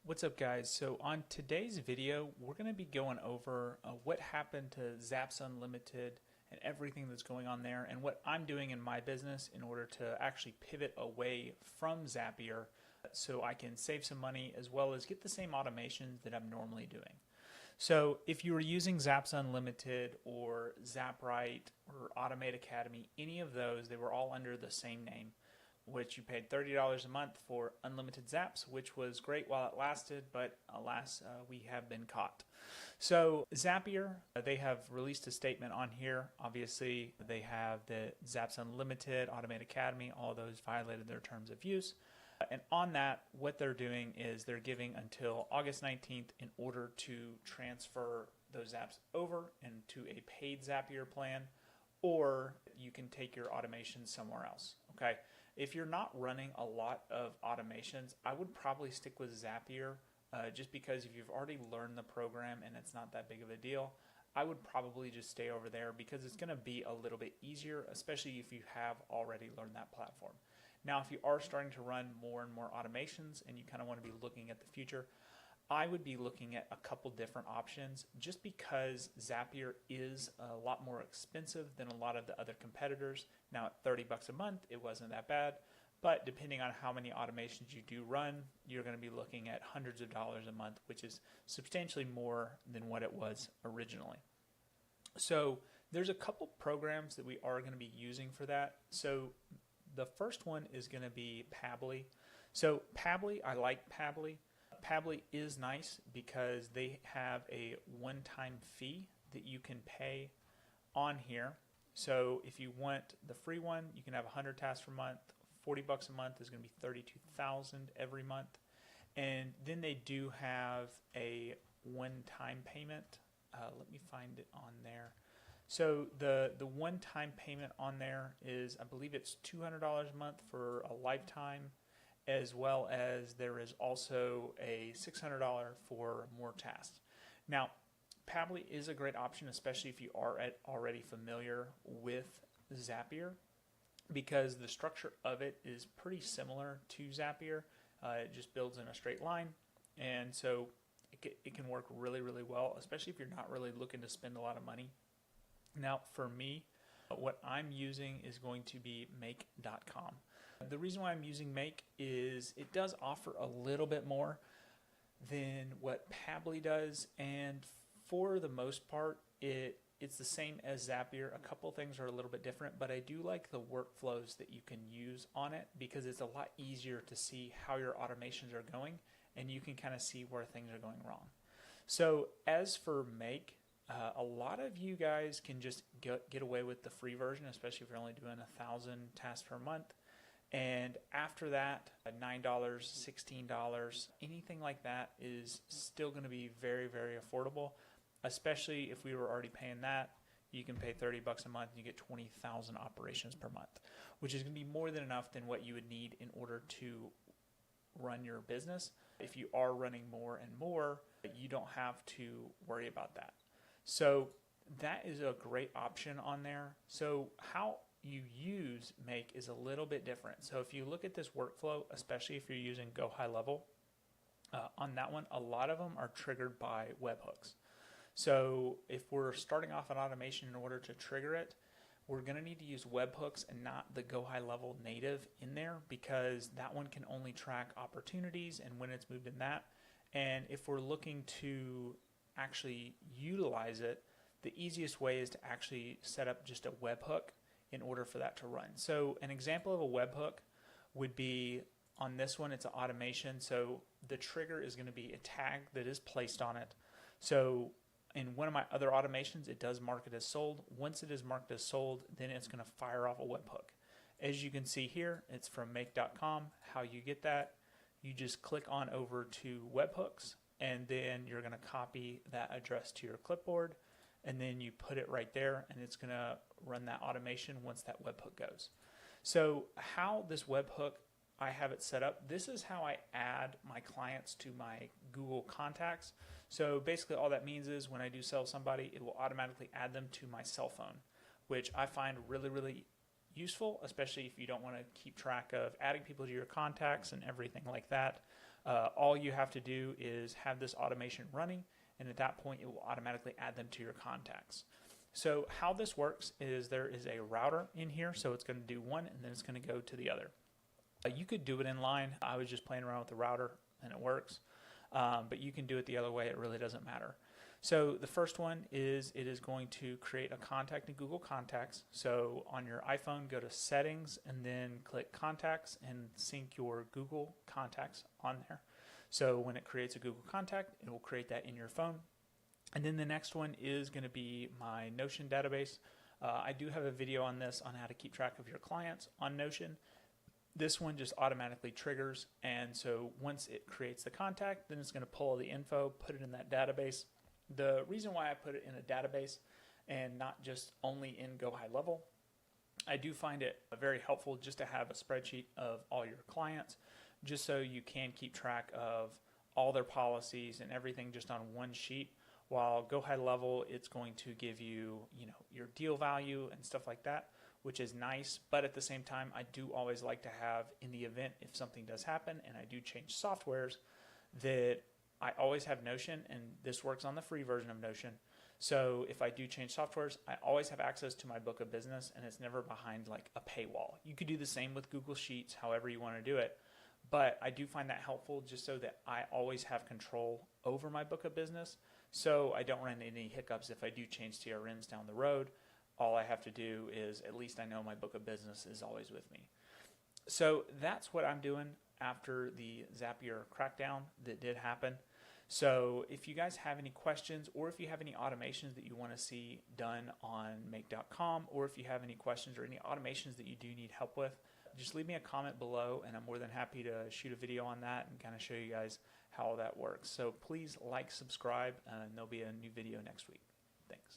What's up, guys? So on today's video, we're going to be going over what happened to Zaps Unlimited and everything that's going on there, and what I'm doing in my business in order to actually pivot away from Zapier so I can save some money as well as get the same automations that I'm normally doing. So if you were using Zaps Unlimited or ZapRight or Automate Academy, any of those, they were all under the same name, which you paid $30 a month for unlimited Zaps, which was great while it lasted, but alas, we have been caught. So Zapier, they have released a statement on here. Obviously, they have the Zaps Unlimited, Automate Academy, all those violated their terms of use. And on that, what they're doing is they're giving until August 19th in order to transfer those Zaps over into a paid Zapier plan, or you can take your automation somewhere else, okay? If you're not running a lot of automations, I would probably stick with Zapier just because if you've already learned the program and it's not that big of a deal, I would probably just stay over there because it's going to be a little bit easier, especially if you have already learned that platform. Now, if you are starting to run more and more automations and you kind of want to be looking at the future, I would be looking at a couple different options just because Zapier is a lot more expensive than a lot of the other competitors. Now at $30 a month, it wasn't that bad, but depending on how many automations you do run, you're going to be looking at hundreds of dollars a month, which is substantially more than what it was originally. So there's a couple programs that we are going to be using for that. So the first one is going to be Pabbly. So Pabbly, I like Pabbly. Pabbly is nice because they have a one-time fee that you can pay on here. So if you want the free one, you can have 100 tasks per month. $40 a month is going to be 32,000 every month. And then they do have a one-time payment. Let me find it on there. So the one-time payment on there is, I believe it's $200 a month for a lifetime, as well as there is also a $600 for more tasks. Now, Pabbly is a great option, especially if you are already familiar with Zapier, because the structure of it is pretty similar to Zapier. It just builds in a straight line, and so it can work really, really well, especially if you're not really looking to spend a lot of money. Now, for me, what I'm using is going to be Makecom. The reason why I'm using Make is it does offer a little bit more than what Pabbly does, and for the most part, it's the same as Zapier. A couple things are a little bit different, but I do like the workflows that you can use on it because it's a lot easier to see how your automations are going, and you can kind of see where things are going wrong. So as for Make, a lot of you guys can just get away with the free version, especially if you're only doing 1,000 tasks per month. And after that, $9, $16, anything like that is still going to be very, very affordable, especially if we were already paying that. You can pay $30 a month and you get 20,000 operations per month, which is going to be more than enough than what you would need in order to run your business. If you are running more and more, you don't have to worry about that. So that is a great option on there. So how you use Make is a little bit different. So if you look at this workflow, especially if you're using Go High Level, on that one, a lot of them are triggered by webhooks. So if we're starting off an automation in order to trigger it, we're going to need to use webhooks and not the Go High Level native in there, because that one can only track opportunities and when it's moved in that. And if we're looking to actually utilize it, the easiest way is to actually set up just a webhook in order for that to run. So an example of a webhook would be on this one, it's an automation. So the trigger is going to be a tag that is placed on it. So in one of my other automations, it does mark it as sold. Once it is marked as sold, then it's going to fire off a webhook. As you can see here, it's from make.com. How you get that, you just click on over to webhooks, and then you're going to copy that address to your clipboard, and then you put it right there, and it's going to run that automation once that webhook goes. So how this webhook, I have it set up, this is how I add my clients to my Google contacts. So basically all that means is when I do sell somebody, it will automatically add them to my cell phone, which I find really, really useful, especially if you don't want to keep track of adding people to your contacts and everything like that. All you have to do is have this automation running, and at that point it will automatically add them to your contacts. So how this works is there is a router in here, so it's going to do one and then it's going to go to the other. You could do it in line. I was just playing around with the router and it works, but you can do it the other way. It really doesn't matter. So the first one is it is going to create a contact in Google Contacts. So on your iPhone, go to Settings and then click Contacts and sync your Google Contacts on there. So when it creates a Google Contact, it will create that in your phone. And then the next one is going to be my Notion database. I do have a video on this on how to keep track of your clients on Notion. This one just automatically triggers, and so once it creates the contact, then it's going to pull all the info, put it in that database. The reason why I put it in a database and not just only in Go High Level, I do find it very helpful just to have a spreadsheet of all your clients, just so you can keep track of all their policies and everything just on one sheet. While Go High Level, it's going to give you, your deal value and stuff like that, which is nice. But at the same time, I do always like to have, in the event if something does happen and I do change softwares, that I always have Notion, and this works on the free version of Notion. So if I do change softwares, I always have access to my book of business, and it's never behind like a paywall. You could do the same with Google Sheets, however you want to do it. But I do find that helpful just so that I always have control over my book of business, so I don't run into any hiccups if I do change CRMs down the road. All I have to do is at least I know my book of business is always with me. So that's what I'm doing after the Zapier crackdown that did happen. So if you guys have any questions, or if you have any automations that you want to see done on Make.com, or if you have any questions or any automations that you do need help with, just leave me a comment below, and I'm more than happy to shoot a video on that and kind of show you guys how that works. So please like, subscribe, and there'll be a new video next week. Thanks.